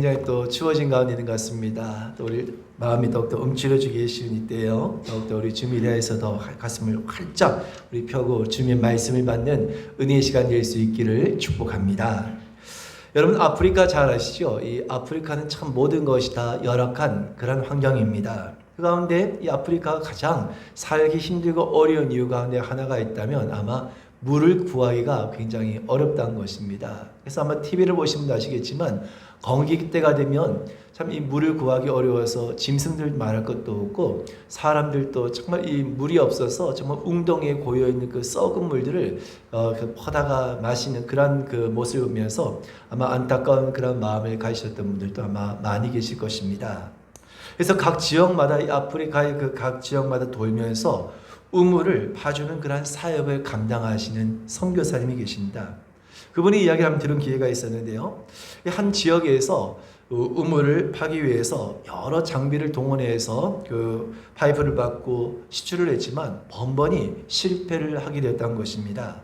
굉장히 또 추워진 가운데 있는 것 같습니다. 또 우리 마음이 더욱더 움츠러지게 계시는 이때요. 더욱더 우리 주님 위하여서 더 가슴을 활짝 우리 펴고 주님의 말씀을 받는 은혜의 시간 될 수 있기를 축복합니다. 여러분 아프리카 잘 아시죠? 이 아프리카는 참 모든 것이 다 열악한 그런 환경입니다. 그 가운데 이 아프리카가 가장 살기 힘들고 어려운 이유 가운데 하나가 있다면 아마 물을 구하기가 굉장히 어렵다는 것입니다. 그래서 아마 TV를 보시면 아시겠지만 건기 때가 되면 참 이 물을 구하기 어려워서 짐승들 말할 것도 없고 사람들도 정말 이 물이 없어서 정말 웅덩이에 고여 있는 그 썩은 물들을 퍼다가 마시는 그런 그 모습을 보면서 아마 안타까운 그런 마음을 가지셨던 분들도 아마 많이 계실 것입니다. 그래서 각 지역마다 이 아프리카의 그 각 지역마다 돌면서 우물을 파주는 그러한 사역을 감당하시는 선교사님이 계십니다. 그분이 이야기를 한번 들은 기회가 있었는데요. 한 지역에서 우물을 파기 위해서 여러 장비를 동원해서 그 파이프를 받고 시추를 했지만 번번이 실패를 하게 되었다는 것입니다.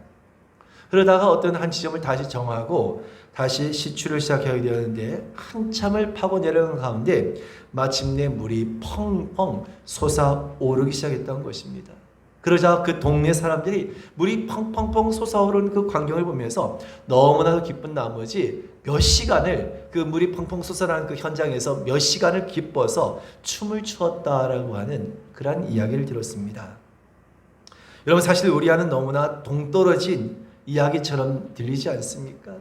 그러다가 어떤 한 지점을 다시 정하고 다시 시추를 시작하게 되었는데 한참을 파고 내려가는 가운데 마침내 물이 펑펑 솟아오르기 시작했던 것입니다. 그러자 그 동네 사람들이 물이 펑펑펑 솟아오르는 그 광경을 보면서 너무나도 기쁜 나머지 몇 시간을 그 물이 펑펑 솟아나는 그 현장에서 몇 시간을 기뻐서 춤을 추었다라고 하는 그러한 이야기를 들었습니다. 여러분 사실 우리와는 너무나 동떨어진 이야기처럼 들리지 않습니까?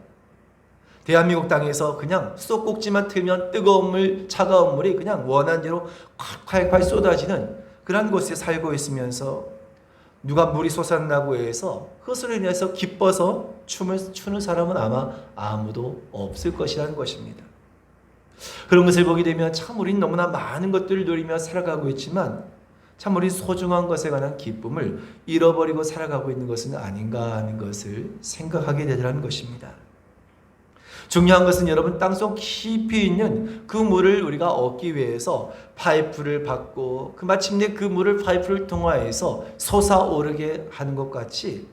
대한민국 땅에서 그냥 수도꼭지만 틀면 뜨거운 물, 차가운 물이 그냥 원한 대로 콸콸콸 쏟아지는 그런 곳에 살고 있으면서 누가 물이 솟았다고 해서 그것으로 인해서 기뻐서 춤을 추는 사람은 아마 아무도 없을 것이라는 것입니다. 그런 것을 보게 되면 참 우리는 너무나 많은 것들을 누리며 살아가고 있지만 참 우리 소중한 것에 관한 기쁨을 잃어버리고 살아가고 있는 것은 아닌가 하는 것을 생각하게 되더라는 것입니다. 중요한 것은 여러분 땅속 깊이 있는 그 물을 우리가 얻기 위해서 파이프를 받고 그 마침내 그 물을 파이프를 통하여서 솟아오르게 하는 것 같이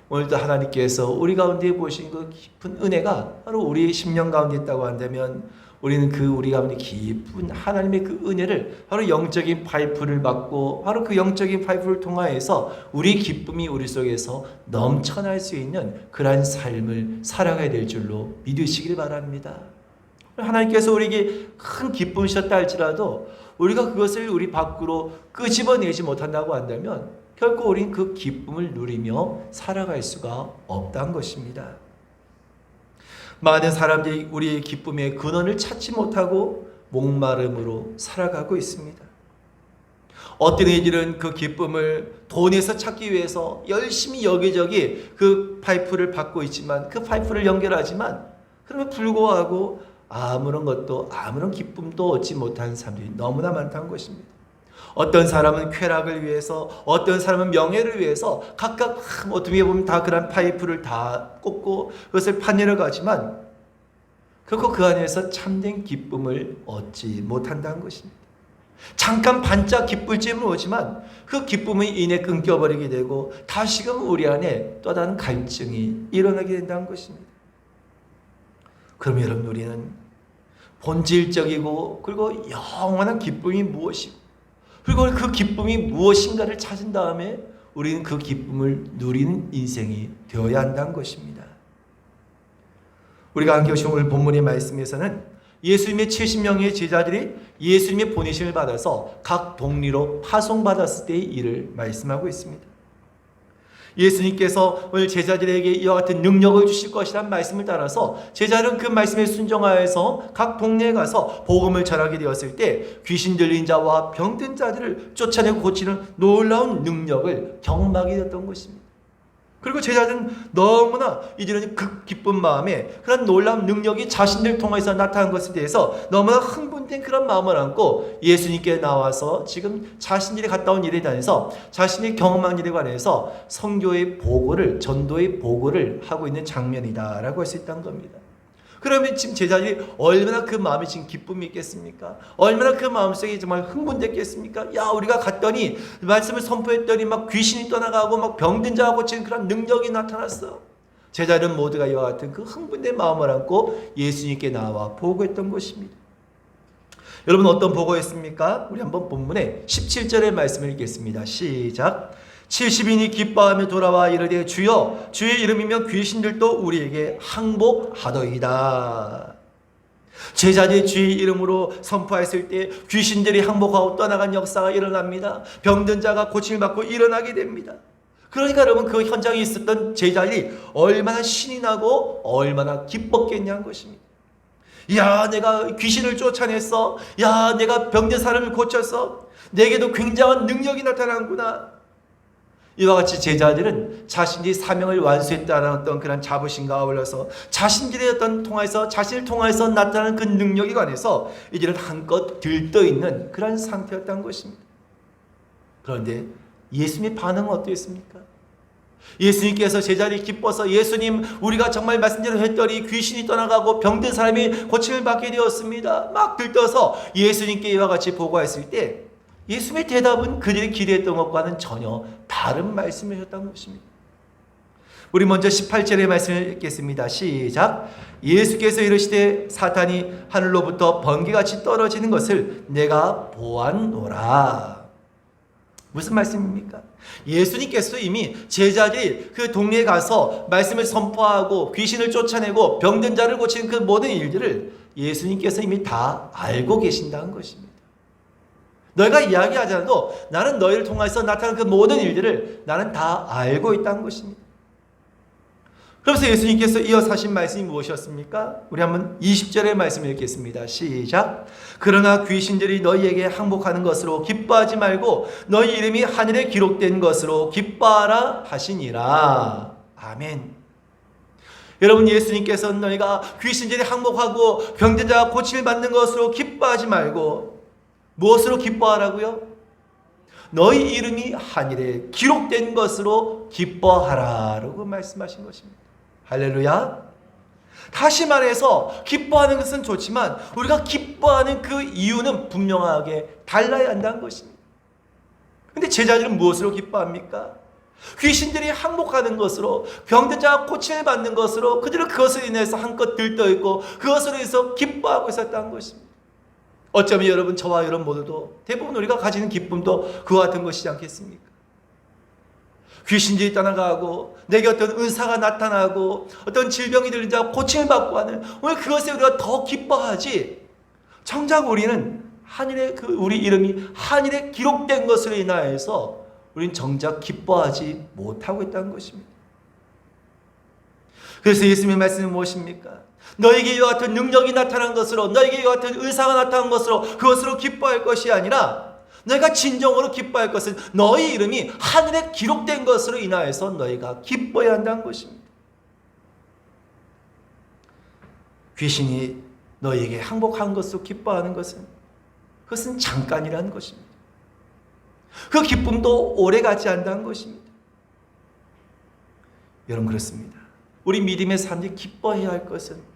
오늘도 하나님께서 우리 가운데 보신 그 깊은 은혜가 바로 우리의 심령 가운데 있다고 한다면 우리는 그 우리 가운데 깊은 하나님의 그 은혜를 바로 영적인 파이프를 받고 바로 그 영적인 파이프를 통하여서 우리 기쁨이 우리 속에서 넘쳐날 수 있는 그러한 삶을 살아가야 될 줄로 믿으시길 바랍니다. 하나님께서 우리에게 큰 기쁨을 주셨다 할지라도 우리가 그것을 우리 밖으로 끄집어내지 못한다고 한다면 결코 우리는 그 기쁨을 누리며 살아갈 수가 없다는 것입니다. 많은 사람들이 우리의 기쁨의 근원을 찾지 못하고 목마름으로 살아가고 있습니다. 어떤 이들은 그 기쁨을 돈에서 찾기 위해서 열심히 여기저기 그 파이프를 받고 있지만 그 파이프를 연결하지만 그럼에도 불구하고 아무런 것도 아무런 기쁨도 얻지 못하는 사람들이 너무나 많다는 것입니다. 어떤 사람은 쾌락을 위해서, 어떤 사람은 명예를 위해서 각각 어떻게 보면 다 그런 파이프를 다 꽂고 그것을 파내려 가지만 결코 그 안에서 참된 기쁨을 얻지 못한다는 것입니다. 잠깐 반짝 기쁠지는 모르지만 그 기쁨이 이내 끊겨버리게 되고 다시금 우리 안에 또 다른 갈증이 일어나게 된다는 것입니다. 그럼 여러분 우리는 본질적이고 그리고 영원한 기쁨이 무엇이고 그리고 그 기쁨이 무엇인가를 찾은 다음에 우리는 그 기쁨을 누리는 인생이 되어야 한다는 것입니다. 우리가 함께 오신 오늘 본문의 말씀에서는 예수님의 70명의 제자들이 예수님의 보내심을 받아서 각 동리로 파송받았을 때의 일을 말씀하고 있습니다. 예수님께서 오늘 제자들에게 이와 같은 능력을 주실 것이라는 말씀을 따라서 제자들은 그 말씀에 순종하여서 각 동네에 가서 복음을 전하게 되었을 때 귀신 들린 자와 병든 자들을 쫓아내고 고치는 놀라운 능력을 경험하게 되었던 것입니다. 그리고 제자들은 너무나 이들은 그 기쁜 마음에 그런 놀라운 능력이 자신들 통해서 나타난 것에 대해서 너무나 흥분된 그런 마음을 안고 예수님께 나와서 지금 자신들이 갔다 온 일에 대해서 자신이 경험한 일에 관해서 선교의 보고를 전도의 보고를 하고 있는 장면이다라고 할 수 있다는 겁니다. 그러면 지금 제자들이 얼마나 그 마음에 지금 기쁨이 있겠습니까? 얼마나 그 마음속에 정말 흥분됐겠습니까? 야, 우리가 갔더니 말씀을 선포했더니 막 귀신이 떠나가고 막 병든 자하고 지금 그런 능력이 나타났어. 제자들은 모두가 이와 같은 그 흥분된 마음을 안고 예수님께 나와 보고했던 것입니다. 여러분 어떤 보고였습니까? 우리 한번 본문에 17절의 말씀을 읽겠습니다. 시작. 70인이 기뻐하며 돌아와 이르되 주여 주의 이름이면 귀신들도 우리에게 항복하더이다. 제자들이 주의 이름으로 선포했을 때 귀신들이 항복하고 떠나간 역사가 일어납니다. 병든 자가 고침을 받고 일어나게 됩니다. 그러니까 여러분 그 현장에 있었던 제자들이 얼마나 신이 나고 얼마나 기뻤겠냐는 것입니다. 야, 내가 귀신을 쫓아냈어. 야, 내가 병든 사람을 고쳤어. 내게도 굉장한 능력이 나타나는구나. 이와 같이 제자들은 자신이 사명을 완수했다는 어떤 그런 자부심과 어울려서 자신들의 어떤 자신을 통해서 나타나는 그 능력에 관해서 이제는 한껏 들떠있는 그런 상태였다는 것입니다. 그런데 예수님의 반응은 어떠했습니까? 예수님께서 제자들이 기뻐서 예수님 우리가 정말 말씀대로 했더니 귀신이 떠나가고 병든 사람이 고침을 받게 되었습니다. 막 들떠서 예수님께 이와 같이 보고했을 때 예수님의 대답은 그들이 기대했던 것과는 전혀 다른 말씀을 하셨다는 것입니다. 우리 먼저 18절의 말씀을 읽겠습니다. 시작. 예수께서 이르시되 사탄이 하늘로부터 번개같이 떨어지는 것을 내가 보았노라. 무슨 말씀입니까? 예수님께서 이미 제자들이 그 동네에 가서 말씀을 선포하고 귀신을 쫓아내고 병든 자를 고치는 그 모든 일들을 예수님께서 이미 다 알고 계신다는 것입니다. 너희가 이야기하지 않아도 나는 너희를 통해서 나타난 그 모든 일들을 나는 다 알고 있다는 것입니다. 그래서 예수님께서 이어서 하신 말씀이 무엇이었습니까? 우리 한번 20절의 말씀을 읽겠습니다. 시작. 그러나 귀신들이 너희에게 항복하는 것으로 기뻐하지 말고 너희 이름이 하늘에 기록된 것으로 기뻐하라 하시니라. 아멘. 여러분 예수님께서는 너희가 귀신들이 항복하고 병든 자가 고침을 받는 것으로 기뻐하지 말고 무엇으로 기뻐하라고요? 너희 이름이 하늘에 기록된 것으로 기뻐하라라고 말씀하신 것입니다. 할렐루야. 다시 말해서 기뻐하는 것은 좋지만 우리가 기뻐하는 그 이유는 분명하게 달라야 한다는 것입니다. 그런데 제자들은 무엇으로 기뻐합니까? 귀신들이 항복하는 것으로 병든 자가 고침을 받는 것으로 그들은 그것을 인해서 한껏 들떠있고 그것으로 인해서 기뻐하고 있었다는 것입니다. 어쩌면 여러분 저와 여러분 모두도 대부분 우리가 가지는 기쁨도 그와 같은 것이지 않겠습니까? 귀신들이 떠나가고 내게 어떤 은사가 나타나고 어떤 질병이 들린 자가 고침을 받고 하는 오늘 그것에 우리가 더 기뻐하지 정작 우리는 하늘에 우리 이름이 하늘에 기록된 것으로 인하여서 우리는 정작 기뻐하지 못하고 있다는 것입니다. 그래서 예수님의 말씀은 무엇입니까? 너에게 이와 같은 능력이 나타난 것으로 너에게 이와 같은 의사가 나타난 것으로 그것으로 기뻐할 것이 아니라 너희가 진정으로 기뻐할 것은 너희 이름이 하늘에 기록된 것으로 인하여서 너희가 기뻐해야 한다는 것입니다. 귀신이 너희에게 항복한 것으로 기뻐하는 것은 그것은 잠깐이라는 것입니다. 그 기쁨도 오래가지 않는다는 것입니다. 여러분 그렇습니다. 우리 믿음의 사람들이 기뻐해야 할 것은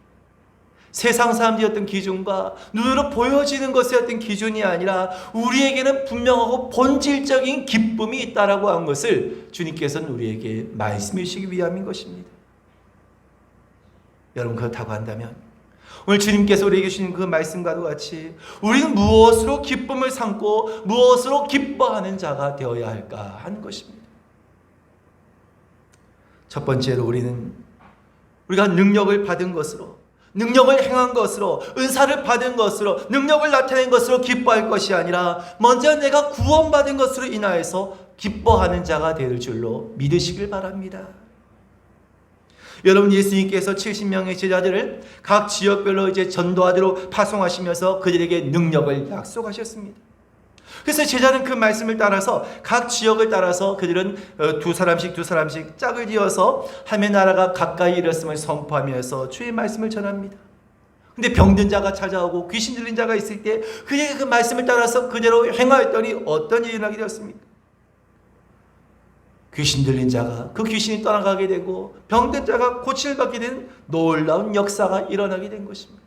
세상 사람들의 어떤 기준과 눈으로 보여지는 것의 어떤 기준이 아니라 우리에게는 분명하고 본질적인 기쁨이 있다라고 한 것을 주님께서는 우리에게 말씀해 주시기 위함인 것입니다. 여러분 그렇다고 한다면 오늘 주님께서 우리에게 주신 그 말씀과도 같이 우리는 무엇으로 기쁨을 삼고 무엇으로 기뻐하는 자가 되어야 할까 하는 것입니다. 첫 번째로 우리가 능력을 받은 것으로 능력을 행한 것으로 은사를 받은 것으로 능력을 나타낸 것으로 기뻐할 것이 아니라 먼저 내가 구원받은 것으로 인하여서 기뻐하는 자가 될 줄로 믿으시길 바랍니다. 여러분 예수님께서 70명의 제자들을 각 지역별로 전도하도록 파송하시면서 그들에게 능력을 약속하셨습니다. 그래서 제자는 그 말씀을 따라서 각 지역을 따라서 그들은 두 사람씩 짝을 지어서 하나님의 나라가 가까이 이르렀음을 선포하면서 주의 말씀을 전합니다. 근데 병든 자가 찾아오고 귀신 들린 자가 있을 때 그에게 그 말씀을 따라서 그대로 행하였더니 어떤 일이 일어나게 되었습니까? 귀신 들린 자가 그 귀신이 떠나가게 되고 병든 자가 고침을 받게 된 놀라운 역사가 일어나게 된 것입니다.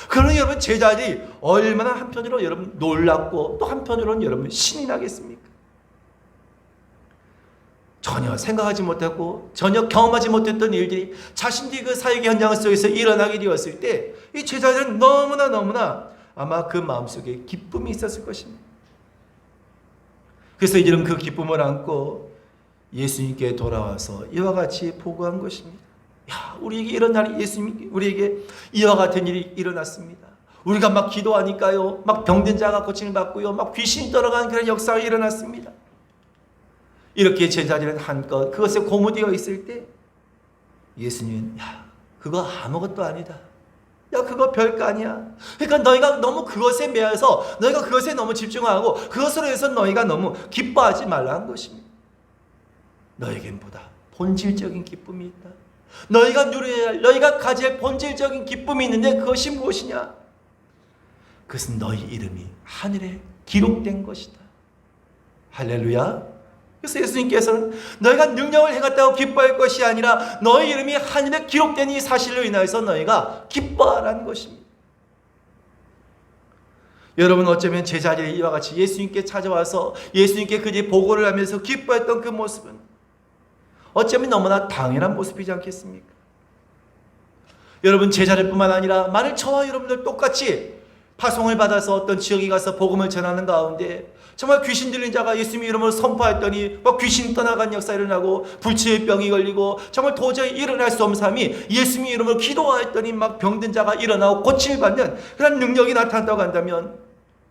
그러니 여러분 제자들이 얼마나 한편으로 여러분 놀랍고 또 한편으로는 여러분 신이 나겠습니까? 전혀 생각하지 못하고 전혀 경험하지 못했던 일들이 자신들이 그 사역 현장 속에서 일어나게 되었을 때 이 제자들은 너무나 아마 그 마음속에 기쁨이 있었을 것입니다. 그래서 이들은 그 기쁨을 안고 예수님께 돌아와서 이와 같이 보고한 것입니다. 야, 우리에게 이런 날이 예수님 우리에게 이와 같은 일이 일어났습니다. 우리가 막 기도하니까요, 막 병든 자가 고침을 받고요, 막 귀신이 떠나가는 그런 역사가 일어났습니다. 이렇게 제자들은 한껏 그것에 고무되어 있을 때 예수님은 야, 그거 아무것도 아니다. 야, 그거 별거 아니야. 그러니까 너희가 너무 그것에 매여서 너희가 그것에 너무 집중하고 그것으로 해서 너희가 너무 기뻐하지 말라는 것입니다. 너에겐 보다 본질적인 기쁨이 있다. 너희가 누려야 할, 너희가 가질 본질적인 기쁨이 있는데 그것이 무엇이냐? 그것은 너희 이름이 하늘에 기록된 것이다. 할렐루야. 그래서 예수님께서는 너희가 능력을 행했다고 기뻐할 것이 아니라 너희 이름이 하늘에 기록된 이 사실로 인하여서 너희가 기뻐하라는 것입니다. 여러분, 어쩌면 제자들이 이와 같이 예수님께 찾아와서 예수님께 그들이 보고를 하면서 기뻐했던 그 모습은 어쩌면 너무나 당연한 모습이지 않겠습니까? 여러분, 제자들뿐만 아니라 만일 저와 여러분들 똑같이 파송을 받아서 어떤 지역에 가서 복음을 전하는 가운데 정말 귀신 들린 자가 예수님 이름으로 선포했더니 막 귀신 떠나간 역사 일어나고 불치의 병이 걸리고 정말 도저히 일어날 수 없는 사람이 예수님 이름으로 기도하였더니 막 병든 자가 일어나고 고침을 받는 그런 능력이 나타났다고 한다면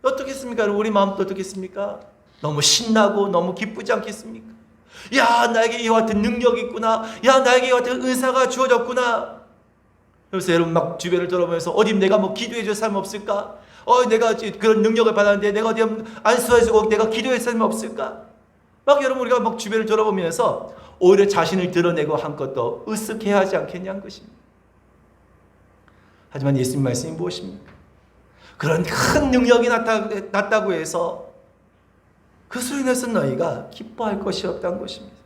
어떻겠습니까? 우리 마음도 어떻겠습니까? 너무 신나고 너무 기쁘지 않겠습니까? 야, 나에게 이와 같은 능력이 있구나. 야, 나에게 이와 같은 은사가 주어졌구나. 그래서 여러분 막 주변을 돌아보면서 어디 내가 뭐 기도해 줄 사람 없을까? 내가 그런 능력을 받았는데 내가 어디 안수해주고 내가 기도할 사람이 없을까? 막 여러분 우리가 막 주변을 돌아보면서 오히려 자신을 드러내고 한껏 더 으쓱해야 하지 않겠냐는 것입니다. 하지만 예수님 말씀이 무엇입니까? 그런 큰 능력이 났다고 해서 그것으로 인해서 너희가 기뻐할 것이 없다는 것입니다.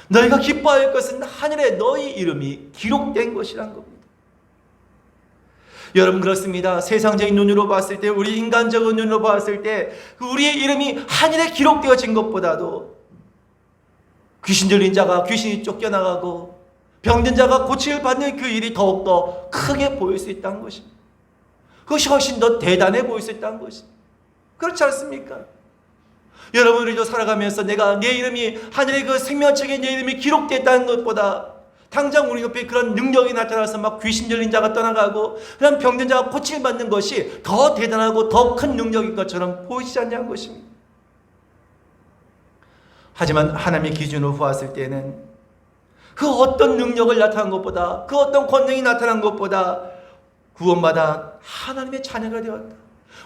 너희가 기뻐할 것은 하늘에 너희 이름이 기록된 것이란 겁니다. 여러분, 그렇습니다. 세상적인 눈으로 봤을 때, 우리 인간적인 눈으로 봤을 때 우리의 이름이 하늘에 기록되어진 것보다도 귀신 들린 자가 귀신이 쫓겨나가고 병든 자가 고침을 받는 그 일이 더욱더 크게 보일 수 있다는 것입니다. 그것이 훨씬 더 대단해 보일 수 있다는 것입니다. 그렇지 않습니까? 여러분, 우리도 살아가면서 내가 내 이름이 하늘의 그 생명책에 내 이름이 기록됐다는 것보다 당장 우리 옆에 그런 능력이 나타나서 막 귀신 들린 자가 떠나가고 그런 병든 자가 고침을 받는 것이 더 대단하고 더 큰 능력인 것처럼 보이지 않냐는 것입니다. 하지만 하나님의 기준으로 보았을 때는 그 어떤 능력을 나타난 것보다 그 어떤 권능이 나타난 것보다 구원받아 하나님의 자녀가 되었다.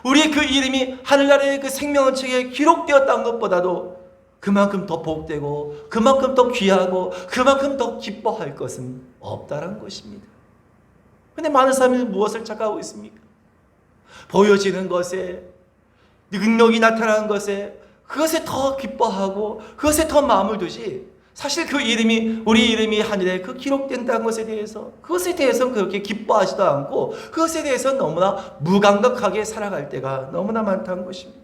우리의 그 이름이 하늘나라의 그 생명의 책에 기록되었다는 것보다도 그만큼 더 복되고 그만큼 더 귀하고 그만큼 더 기뻐할 것은 없다는 것입니다. 그런데 많은 사람들은 무엇을 착각하고 있습니까? 보여지는 것에, 능력이 나타나는 것에, 그것에 더 기뻐하고 그것에 더 마음을 두지, 사실 그 이름이, 우리 이름이 하늘에 그 기록된다는 것에 대해서, 그것에 대해서는 그렇게 기뻐하지도 않고 그것에 대해서 너무나 무감각하게 살아갈 때가 너무나 많다는 것입니다.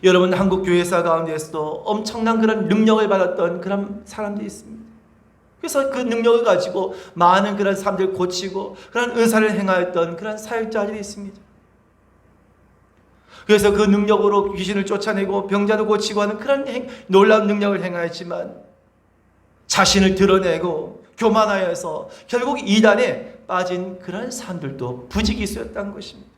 여러분, 한국 교회사 가운데에서도 엄청난 그런 능력을 받았던 그런 사람들이 있습니다. 그래서 그 능력을 가지고 많은 그런 사람들을 고치고 그런 은사를 행하였던 그런 사역자들이 있습니다. 그래서 그 능력으로 귀신을 쫓아내고 병자도 고치고 하는 그런 놀라운 능력을 행하였지만 자신을 드러내고 교만하여서 결국 이단에 빠진 그런 사람들도 부지기수였다는 것입니다.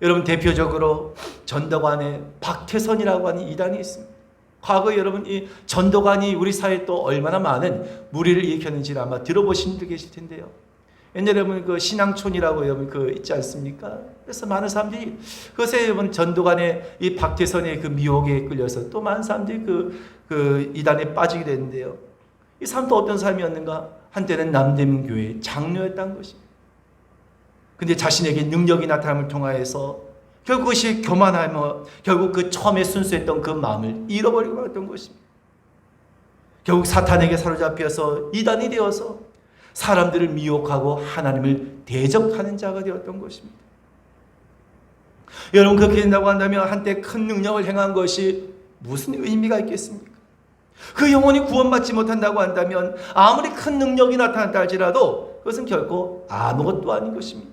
여러분, 대표적으로 전도관에 박태선이라고 하는 이단이 있습니다. 과거에 여러분 이 전도관이 우리 사회에 또 얼마나 많은 무리를 일으켰는지를 아마 들어보신 분들 계실 텐데요. 옛날에 여러분 그 신앙촌이라고 여러분 그 있지 않습니까? 그래서 많은 사람들이 그것에 여러분 전도관의 이 박태선의 그 미혹에 끌려서 또 많은 사람들이 그 이단에 빠지게 됐는데요. 이 사람도 어떤 사람이었는가? 한때는 남대문 교회 장로였다는 것입니다. 근데 자신에게 능력이 나타남을 통하여서 결국 그것이 교만하며 결국 그 처음에 순수했던 그 마음을 잃어버리고 말았던 것입니다. 결국 사탄에게 사로잡혀서 이단이 되어서 사람들을 미혹하고 하나님을 대적하는 자가 되었던 것입니다. 여러분, 그렇게 된다고 한다면 한때 큰 능력을 행한 것이 무슨 의미가 있겠습니까? 그 영혼이 구원받지 못한다고 한다면 아무리 큰 능력이 나타났다 할지라도 그것은 결코 아무것도 아닌 것입니다.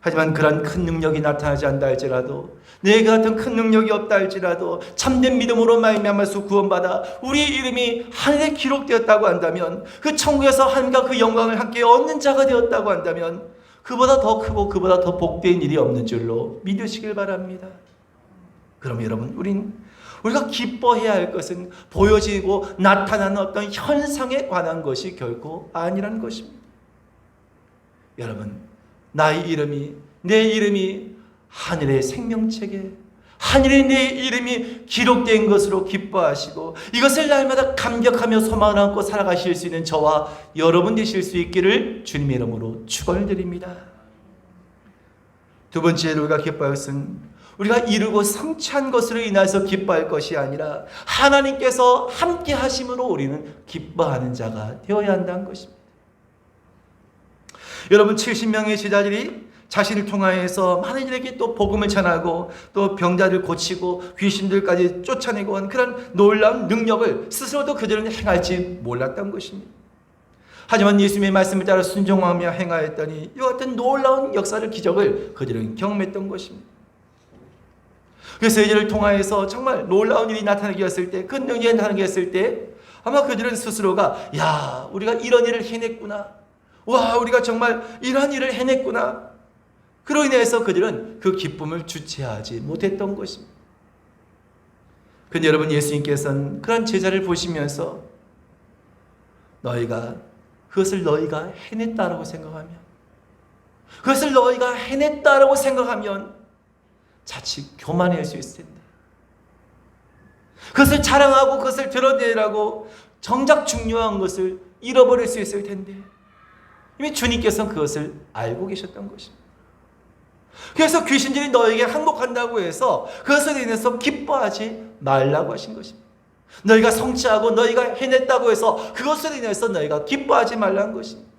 하지만 그런 큰 능력이 나타나지 않다 할지라도, 내가 같은 큰 능력이 없다 할지라도 참된 믿음으로 말미암아서 구원받아 우리의 이름이 하늘에 기록되었다고 한다면, 그 천국에서 하나님과 그 영광을 함께 얻는 자가 되었다고 한다면 그보다 더 크고 그보다 더 복된 일이 없는 줄로 믿으시길 바랍니다. 그럼 여러분, 우리가 기뻐해야 할 것은 보여지고 나타나는 어떤 현상에 관한 것이 결코 아니라는 것입니다. 여러분, 나의 이름이, 내 이름이 하늘의 생명책에, 하늘에 내 이름이 기록된 것으로 기뻐하시고 이것을 날마다 감격하며 소망을 안고 살아가실 수 있는 저와 여러분 되실 수 있기를 주님의 이름으로 축원드립니다. 두 번째로 우리가 기뻐할 것은 우리가 이루고 성취한 것으로 인해서 기뻐할 것이 아니라 하나님께서 함께 하심으로 우리는 기뻐하는 자가 되어야 한다는 것입니다. 여러분, 70명의 제자들이 자신을 통하여서 많은 이들에게 또 복음을 전하고 또 병자를 고치고 귀신들까지 쫓아내고 한 그런 놀라운 능력을 스스로도 그들은 행할지 몰랐던 것입니다. 하지만 예수님의 말씀을 따라 순종하며 행하였더니 이와 같은 놀라운 역사를, 기적을 그들은 경험했던 것입니다. 그래서 이들을 통하여서 정말 놀라운 일이 나타나게 했을 때, 그 능력이 나타나게 했을 때 아마 그들은 스스로가, 야, 우리가 이런 일을 해냈구나, 와, 우리가 정말 이런 일을 해냈구나, 그로 인해서 그들은 그 기쁨을 주체하지 못했던 것입니다. 그런데 여러분, 예수님께서는 그런 제자를 보시면서 그것을 너희가 해냈다라고 생각하면, 그것을 너희가 해냈다라고 생각하면 자칫 교만할 수 있을 텐데, 그것을 자랑하고 그것을 드러내라고 정작 중요한 것을 잃어버릴 수 있을 텐데, 이미 주님께서는 그것을 알고 계셨던 것입니다. 그래서 귀신들이 너에게 항복한다고 해서 그것으로 인해서 기뻐하지 말라고 하신 것입니다. 너희가 성취하고 너희가 해냈다고 해서 그것으로 인해서 너희가 기뻐하지 말라는 것입니다.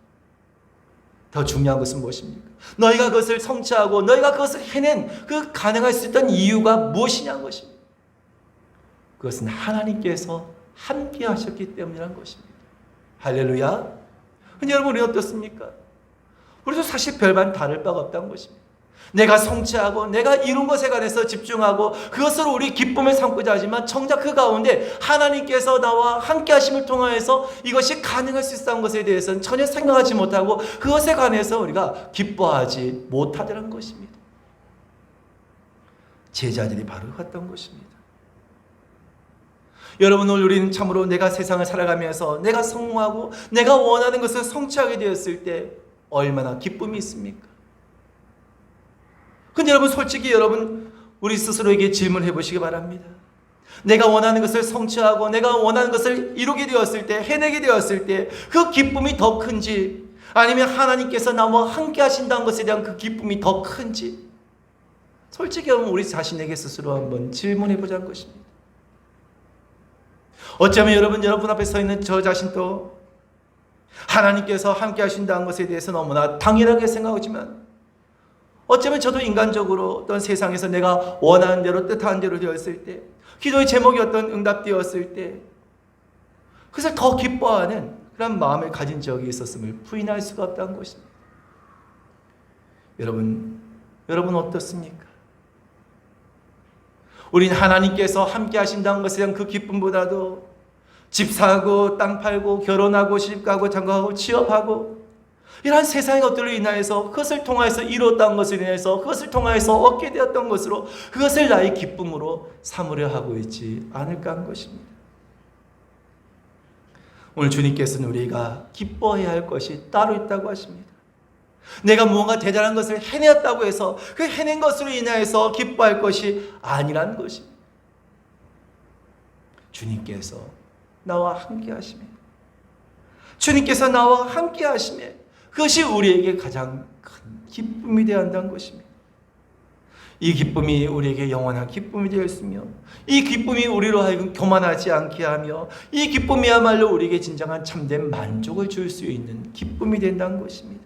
더 중요한 것은 무엇입니까? 너희가 그것을 성취하고 너희가 그것을 해낸 그 가능할 수 있던 이유가 무엇이냐는 것입니다. 그것은 하나님께서 함께 하셨기 때문이라는 것입니다. 할렐루야. 근데 여러분, 우리 어떻습니까? 우리도 사실 별반 다를 바가 없다는 것입니다. 내가 성취하고 내가 이룬 것에 관해서 집중하고 그것으로 우리 기쁨을 삼고자 하지만 정작 그 가운데 하나님께서 나와 함께 하심을 통하여서 이것이 가능할 수 있다는 것에 대해서는 전혀 생각하지 못하고 그것에 관해서 우리가 기뻐하지 못하더라는 것입니다. 제자들이 바로 그랬던 것입니다. 여러분, 오늘 우리는 참으로 내가 세상을 살아가면서 내가 성공하고 내가 원하는 것을 성취하게 되었을 때 얼마나 기쁨이 있습니까? 근데 여러분, 솔직히 여러분, 우리 스스로에게 질문해 보시기 바랍니다. 내가 원하는 것을 성취하고 내가 원하는 것을 이루게 되었을 때, 해내게 되었을 때 그 기쁨이 더 큰지, 아니면 하나님께서 나와 함께 하신다는 것에 대한 그 기쁨이 더 큰지, 솔직히 여러분, 우리 자신에게 스스로 한번 질문해 보자는 것입니다. 어쩌면 여러분 앞에 서 있는 저 자신도 하나님께서 함께 하신다는 것에 대해서 너무나 당연하게 생각하지만, 어쩌면 저도 인간적으로 어떤 세상에서 내가 원하는 대로 뜻하는 대로 되었을 때, 기도의 제목이 어떤 응답되었을 때 그것을 더 기뻐하는 그런 마음을 가진 적이 있었음을 부인할 수가 없다는 것입니다. 여러분 어떻습니까? 우린 하나님께서 함께 하신다는 것에 대한 그 기쁨보다도 집 사고 땅 팔고 결혼하고 시집가고 장가가고 취업하고 이러한 세상의 것들로 인하여서 그것을 통하여서 이루었다는 것을 인해서 그것을 통하여서 얻게 되었던 것으로 그것을 나의 기쁨으로 삼으려 하고 있지 않을까 하는 것입니다. 오늘 주님께서는 우리가 기뻐해야 할 것이 따로 있다고 하십니다. 내가 무언가 대단한 것을 해냈다고 해서 그 해낸 것으로 인하여서 기뻐할 것이 아니라는 것입니다. 주님께서 나와 함께 하시며, 주님께서 나와 함께 하시며 그것이 우리에게 가장 큰 기쁨이 되어야 한다는 것입니다. 이 기쁨이 우리에게 영원한 기쁨이 되었으며, 이 기쁨이 우리로 하여금 교만하지 않게 하며, 이 기쁨이야말로 우리에게 진정한 참된 만족을 줄 수 있는 기쁨이 된다는 것입니다.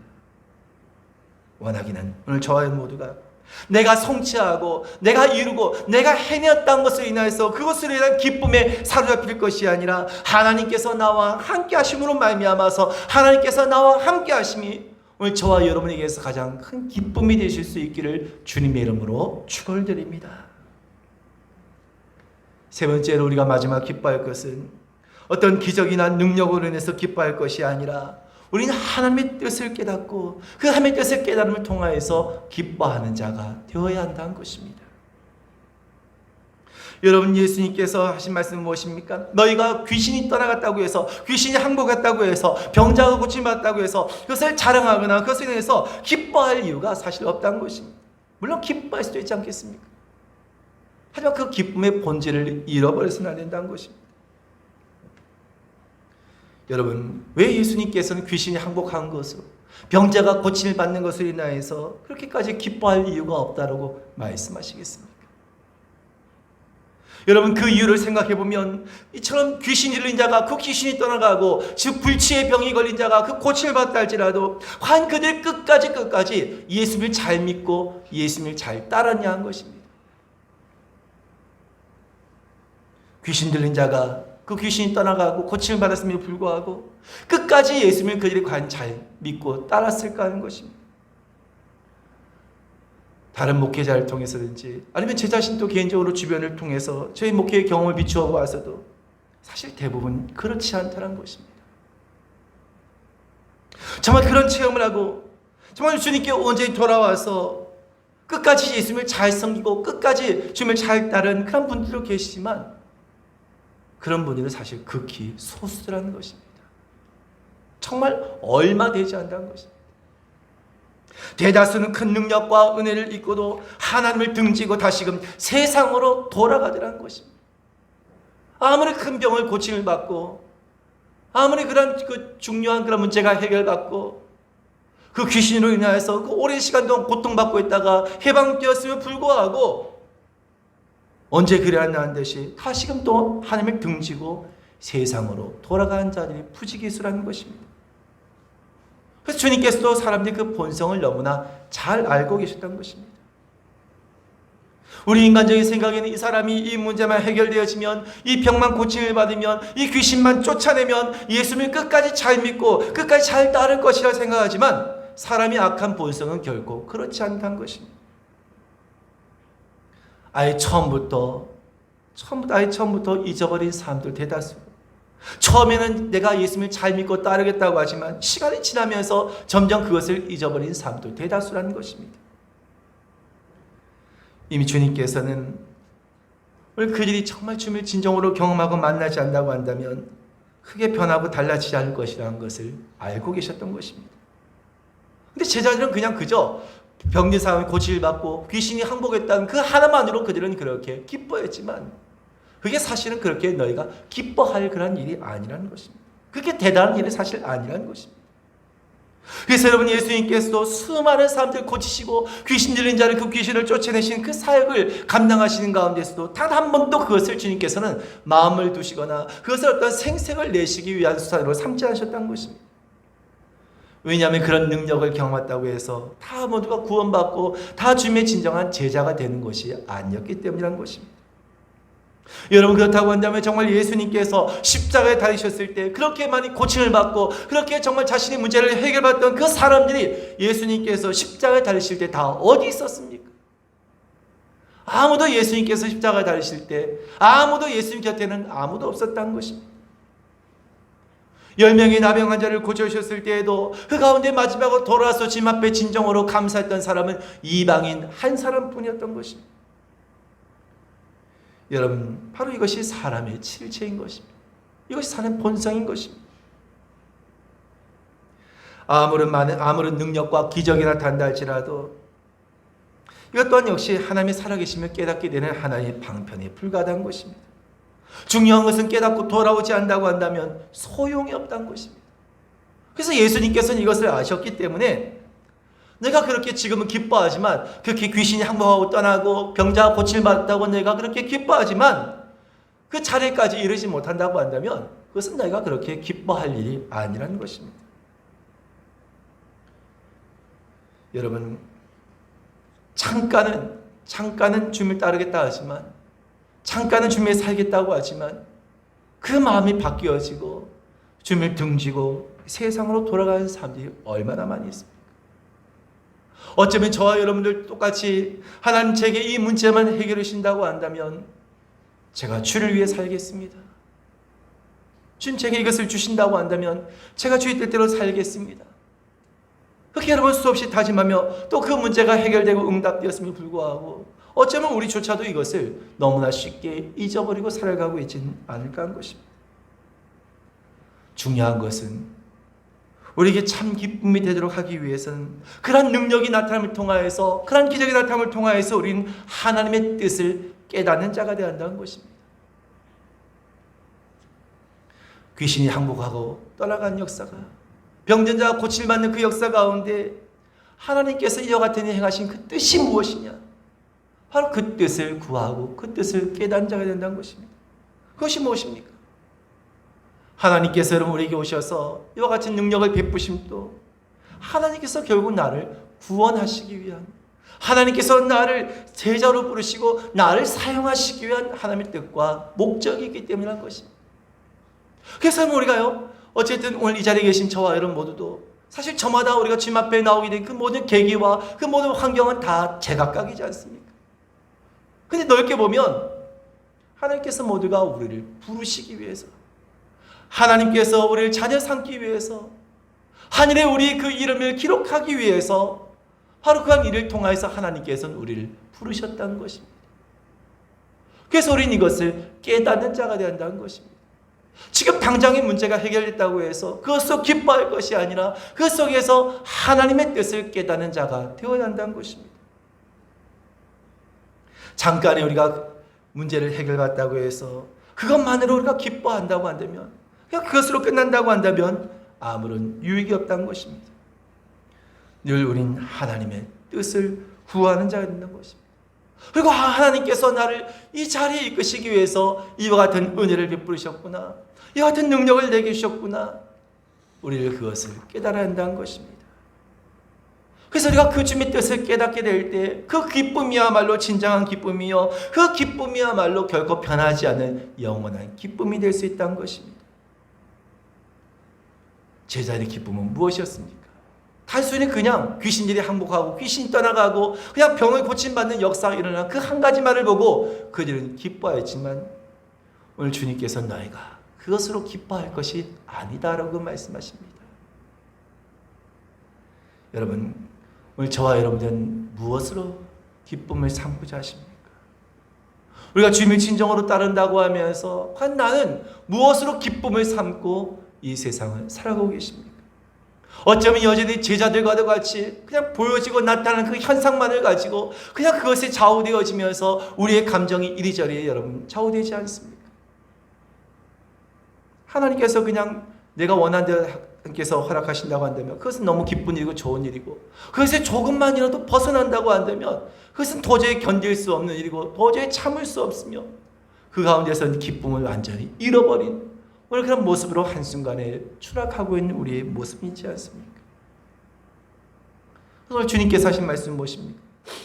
원하기는 오늘 저와 모두가 내가 성취하고 내가 이루고 내가 해냈다는 것을 인하여서 그것으로 인한 기쁨에 사로잡힐 것이 아니라 하나님께서 나와 함께 하심으로 말미암아서 하나님께서 나와 함께 하심이 오늘 저와 여러분에게서 가장 큰 기쁨이 되실 수 있기를 주님의 이름으로 축원드립니다. 세 번째로 우리가 마지막 기뻐할 것은 어떤 기적이나 능력으로 인해서 기뻐할 것이 아니라 우리는 하나님의 뜻을 깨닫고 그 하나님의 뜻을 깨달음을 통하여서 기뻐하는 자가 되어야 한다는 것입니다. 여러분, 예수님께서 하신 말씀은 무엇입니까? 너희가 귀신이 떠나갔다고 해서, 귀신이 항복했다고 해서, 병자가 고침받았다고 해서 그것을 자랑하거나 그것에 대해서 기뻐할 이유가 사실 없다는 것입니다. 물론 기뻐할 수도 있지 않겠습니까? 하지만 그 기쁨의 본질을 잃어버려서는 안 된다는 것입니다. 여러분, 왜 예수님께서는 귀신이 항복한 것으로 병자가 고침을 받는 것으로 인하여서 그렇게까지 기뻐할 이유가 없다라고 말씀하시겠습니까? 여러분, 그 이유를 생각해 보면 이처럼 귀신 들린 자가 그 귀신이 떠나가고 즉 불치의 병이 걸린 자가 그 고침을 받다 할지라도 과연 그들 끝까지 예수님을 잘 믿고 예수님을 잘 따랐냐 한 것입니다. 귀신 들린 자가 그 귀신이 떠나가고 고침을 받았음에도 불구하고 끝까지 예수님을 그들이 과연 잘 믿고 따랐을까 하는 것입니다. 다른 목회자를 통해서든지 아니면 제 자신도 개인적으로 주변을 통해서 저희 목회의 경험을 비추어 보아서도 사실 대부분 그렇지 않다는 것입니다. 정말 그런 체험을 하고 정말 주님께 온전히 돌아와서 끝까지 예수님을 잘 섬기고 끝까지 주님을 잘 따른 그런 분들도 계시지만 그런 분들은 사실 극히 소수라는 것입니다. 정말 얼마 되지 않다는 것입니다. 대다수는 큰 능력과 은혜를 입고도 하나님을 등지고 다시금 세상으로 돌아가더라는 것입니다. 아무리 큰 병을 고침을 받고 아무리 그런 중요한 그런 문제가 해결받고 그 귀신으로 인하여서 그 오랜 시간 동안 고통받고 있다가 해방되었음에 불구하고 언제 그래야 하는 듯이 다시금 또 하나님을 등지고 세상으로 돌아가는 자들이 부지기수라는 것입니다. 그래서 주님께서도 사람들이 그 본성을 너무나 잘 알고 계셨던 것입니다. 우리 인간적인 생각에는 이 사람이 이 문제만 해결되어지면 이 병만 고침을 받으면 이 귀신만 쫓아내면 예수님을 끝까지 잘 믿고 끝까지 잘 따를 것이라 생각하지만 사람이 악한 본성은 결코 그렇지 않다는 것입니다. 아예 처음부터 잊어버린 사람들 대다수. 처음에는 내가 예수님을 잘 믿고 따르겠다고 하지만 시간이 지나면서 점점 그것을 잊어버린 사람들 대다수라는 것입니다. 이미 주님께서는 그들이 정말 주님을 진정으로 경험하고 만나지 않는다고 한다면 크게 변하고 달라지지 않을 것이라는 것을 알고 계셨던 것입니다. 근데 제자들은 그냥 그저 병든 사람이 고침을 받고 귀신이 항복했다는 그 하나만으로 그들은 그렇게 기뻐했지만 그게 사실은 그렇게 너희가 기뻐할 그런 일이 아니라는 것입니다. 그게 대단한 일이 사실 아니라는 것입니다. 그래서 여러분, 예수님께서도 수많은 사람들 고치시고 귀신 들린 자를 그 귀신을 쫓아내신 그 사역을 감당하시는 가운데서도 단 한 번도 그것을 주님께서는 마음을 두시거나 그것을 어떤 생색을 내시기 위한 수단으로 삼지 않으셨다는 것입니다. 왜냐하면 그런 능력을 경험했다고 해서 다 모두가 구원받고 다 주님의 진정한 제자가 되는 것이 아니었기 때문이라는 것입니다. 여러분, 그렇다고 한다면 정말 예수님께서 십자가에 달리셨을 때 그렇게 많이 고침을 받고 그렇게 정말 자신의 문제를 해결받던 그 사람들이 예수님께서 십자가에 달리실 때 다 어디 있었습니까? 아무도 예수님께서 십자가에 달리실 때 아무도 예수님 곁에는 아무도 없었다는 것입니다. 10명의 나병 환자를 고쳐주셨을 때에도 그 가운데 마지막으로 돌아와서 주님 앞에 진정으로 감사했던 사람은 이방인 한 사람뿐이었던 것입니다. 여러분, 바로 이것이 사람의 실체인 것입니다. 이것이 사람의 본성인 것입니다. 아무런 능력과 기적이 나타난다 할지라도 이것 또한 역시 하나님의 살아계심을 깨닫게 되는 하나님의 방편에 불과하다는 것입니다. 중요한 것은 깨닫고 돌아오지 않는다고 한다면 소용이 없다는 것입니다. 그래서 예수님께서는 이것을 아셨기 때문에 내가 그렇게 지금은 기뻐하지만 그렇게 귀신이 항복하고 떠나고 병자가 고침을 받았다고 내가 그렇게 기뻐하지만 그 자리까지 이르지 못한다고 한다면 그것은 내가 그렇게 기뻐할 일이 아니라는 것입니다. 여러분, 잠깐은 주님을 따르겠다 하지만, 잠깐은 주님에 살겠다고 하지만 그 마음이 바뀌어지고 주님을 등지고 세상으로 돌아가는 사람들이 얼마나 많이 있습니까? 어쩌면 저와 여러분들 똑같이 하나님 제게 이 문제만 해결해 주신다고 한다면 제가 주를 위해 살겠습니다. 주님 제게 이것을 주신다고 한다면 제가 주의 뜻대로 살겠습니다. 그렇게 여러분 수없이 다짐하며 또 그 문제가 해결되고 응답되었음에 불구하고 어쩌면 우리조차도 이것을 너무나 쉽게 잊어버리고 살아가고 있지는 않을까 하는 것입니다. 중요한 것은 우리에게 참 기쁨이 되도록 하기 위해서는 그러한 능력이 나타남을 통하여서, 그러한 기적이 나타남을 통하여서 우리는 하나님의 뜻을 깨닫는 자가 되어야 한다는 것입니다. 귀신이 항복하고 떠나간 역사가, 병든 자가 고침받는 그 역사 가운데 하나님께서 이와 같은 일 행하신 그 뜻이 무엇이냐? 바로 그 뜻을 구하고 그 뜻을 깨닫는 자가 된다는 것입니다. 그것이 무엇입니까? 하나님께서 여러분 우리에게 오셔서 이와 같은 능력을 베푸심도 하나님께서 결국 나를 구원하시기 위한, 하나님께서 나를 제자로 부르시고 나를 사용하시기 위한 하나님의 뜻과 목적이 있기 때문이라는 것입니다. 그래서 우리가요, 어쨌든 오늘 이 자리에 계신 저와 여러분 모두도 사실 저마다 우리가 주님 앞에 나오게 된 그 모든 계기와 그 모든 환경은 다 제각각이지 않습니까? 근데 넓게 보면 하나님께서 모두가 우리를 부르시기 위해서, 하나님께서 우리를 자녀 삼기 위해서, 하늘에 우리 그 이름을 기록하기 위해서 바로 그한 일을 통하여서 하나님께서는 우리를 부르셨다는 것입니다. 그래서 우리는 이것을 깨닫는 자가 되어야 한다는 것입니다. 지금 당장의 문제가 해결됐다고 해서 그것으로 기뻐할 것이 아니라 그 속에서 하나님의 뜻을 깨닫는 자가 되어야 한다는 것입니다. 잠깐에 우리가 문제를 해결받다고 해서 그것만으로 우리가 기뻐한다고 한다면, 그냥 그것으로 끝난다고 한다면 아무런 유익이 없다는 것입니다. 늘 우린 하나님의 뜻을 구하는 자가 된다는 것입니다. 그리고 하나님께서 나를 이 자리에 이끄시기 위해서 이와 같은 은혜를 베푸셨구나, 이와 같은 능력을 내게 주셨구나, 우리를 그것을 깨달아야 한다는 것입니다. 그래서 우리가 그 주님의 뜻을 깨닫게 될 때 그 기쁨이야말로 진정한 기쁨이요, 그 기쁨이야말로 결코 변하지 않는 영원한 기쁨이 될 수 있다는 것입니다. 제자의 기쁨은 무엇이었습니까? 단순히 그냥 귀신들이 항복하고 귀신이 떠나가고 그냥 병을 고침받는 역사가 일어난 그 한 가지만을 보고 그들은 기뻐했지만 오늘 주님께서 너희가 그것으로 기뻐할 것이 아니다라고 말씀하십니다. 여러분, 오늘 저와 여러분들은 무엇으로 기쁨을 삼고자 하십니까? 우리가 주님을 진정으로 따른다고 하면서 과연 나는 무엇으로 기쁨을 삼고 이 세상을 살아가고 계십니까? 어쩌면 여전히 제자들과도 같이 그냥 보여지고 나타나는 그 현상만을 가지고 그냥 그것에 좌우되어지면서 우리의 감정이 이리저리 여러분 좌우되지 않습니까? 하나님께서 그냥 내가 원하는 대로 하나님께서 허락하신다고 한다면 그것은 너무 기쁜 일이고 좋은 일이고, 그것에 조금만이라도 벗어난다고 한다면 그것은 도저히 견딜 수 없는 일이고 도저히 참을 수 없으며 그 가운데서는 기쁨을 완전히 잃어버린 오늘 그런 모습으로 한순간에 추락하고 있는 우리의 모습이 있지 않습니까? 오늘 주님께서 하신 말씀은 무엇입니까?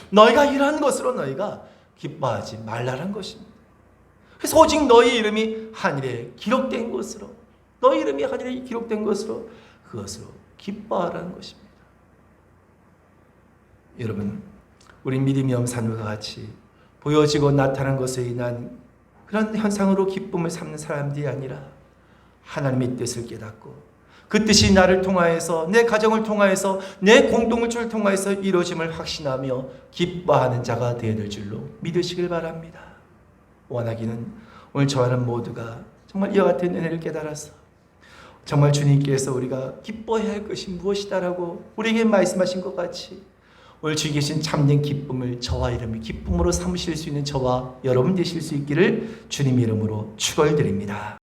너희가 이러한 것으로 너희가 기뻐하지 말라는 것입니다. 그래서 오직 너희 이름이 하늘에 기록된 것으로, 너희 이름이 하늘에 기록된 것으로 그것으로 기뻐하라는 것입니다. 여러분, 우리 믿음이 염산과 같이 보여지고 나타난 것에 인한 그런 현상으로 기쁨을 삼는 사람들이 아니라 하나님의 뜻을 깨닫고 그 뜻이 나를 통하여서, 내 가정을 통하여서, 내 공동체를 통하여서 이루어짐을 확신하며 기뻐하는 자가 되어야 될 줄로 믿으시길 바랍니다. 원하기는 오늘 저와는 모두가 정말 이와 같은 은혜를 깨달아서 정말 주님께서 우리가 기뻐해야 할 것이 무엇이다라고 우리에게 말씀하신 것 같이 오늘 주님 계신 참된 기쁨을 저와 이름의 기쁨으로 삼으실 수 있는 저와 여러분 되실 수 있기를 주님 이름으로 축원드립니다.